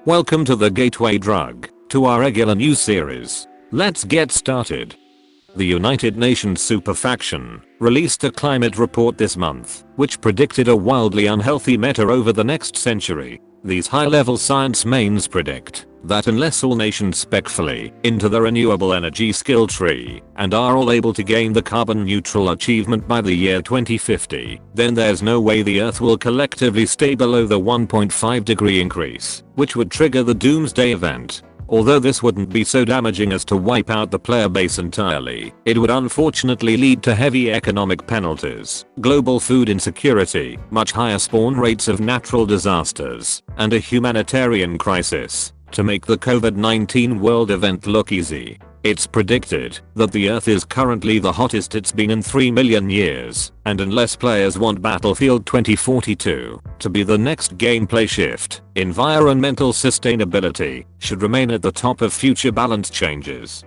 Welcome to the Gateway Drug to our regular news series. Let's get started. The United Nations Superfaction released a climate report this month, which predicted a wildly unhealthy meta over the next century. These high-level science mains predict that unless all nations spec fully into the renewable energy skill tree and are all able to gain the carbon neutral achievement by the year 2050, then there's no way the Earth will collectively stay below the 1.5 degree increase, which would trigger the doomsday event. Although this wouldn't be so damaging as to wipe out the player base entirely, it would unfortunately lead to heavy economic penalties, global food insecurity, much higher spawn rates of natural disasters, and a humanitarian crisis. To make the COVID-19 world event look easy, it's predicted that the Earth is currently the hottest it's been in 3 million years, and unless players want Battlefield 2042 to be the next gameplay shift, environmental sustainability should remain at the top of future balance changes.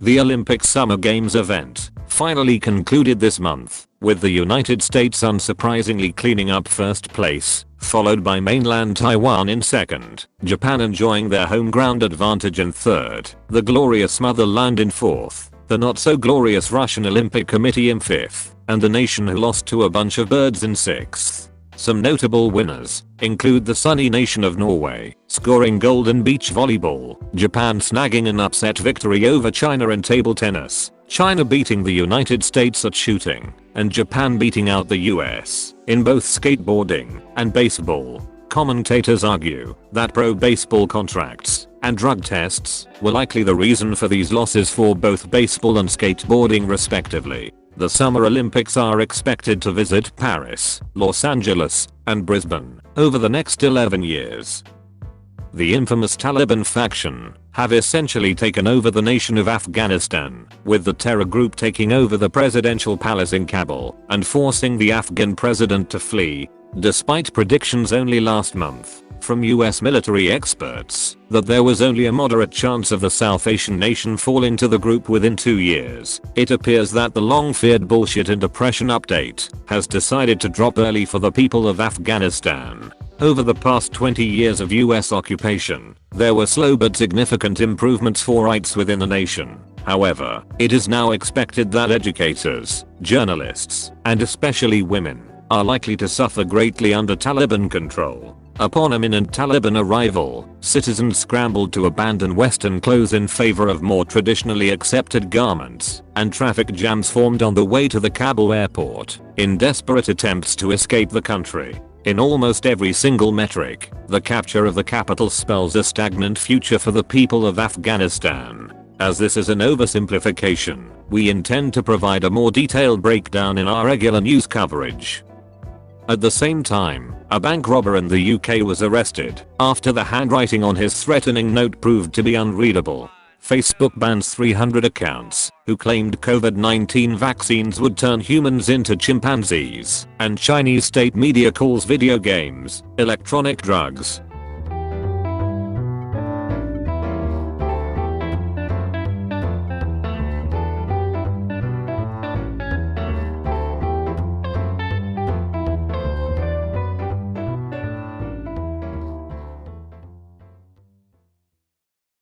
The Olympic Summer Games event finally concluded this month, with the United States unsurprisingly cleaning up first place, followed by mainland Taiwan in second, Japan enjoying their home ground advantage in third, the glorious motherland in fourth, the not so glorious Russian Olympic Committee in fifth, and the nation who lost to a bunch of birds in sixth. Some notable winners include the sunny nation of Norway scoring gold in beach volleyball, Japan snagging an upset victory over China in table tennis, China beating the United States at shooting, and Japan beating out the US in both skateboarding and baseball. Commentators argue that pro-baseball contracts and drug tests were likely the reason for these losses for both baseball and skateboarding respectively. The Summer Olympics are expected to visit Paris, Los Angeles, and Brisbane over the next 11 years. The infamous Taliban faction have essentially taken over the nation of Afghanistan, with the terror group taking over the presidential palace in Kabul and forcing the Afghan president to flee, despite predictions only last month from US military experts that there was only a moderate chance of the South Asian nation falling to the group within 2 years. It appears that the long-feared bullshit and depression update has decided to drop early for the people of Afghanistan. Over the past 20 years of US occupation, there were slow but significant improvements for rights within the nation. However, it is now expected that educators, journalists, and especially women, are likely to suffer greatly under Taliban control. Upon imminent Taliban arrival, citizens scrambled to abandon Western clothes in favor of more traditionally accepted garments, and traffic jams formed on the way to the Kabul airport in desperate attempts to escape the country. In almost every single metric, the capture of the capital spells a stagnant future for the people of Afghanistan. As this is an oversimplification, we intend to provide a more detailed breakdown in our regular news coverage. At the same time, a bank robber in the UK was arrested after the handwriting on his threatening note proved to be unreadable. Facebook bans 300 accounts who claimed COVID-19 vaccines would turn humans into chimpanzees, and Chinese state media calls video games, electronic drugs,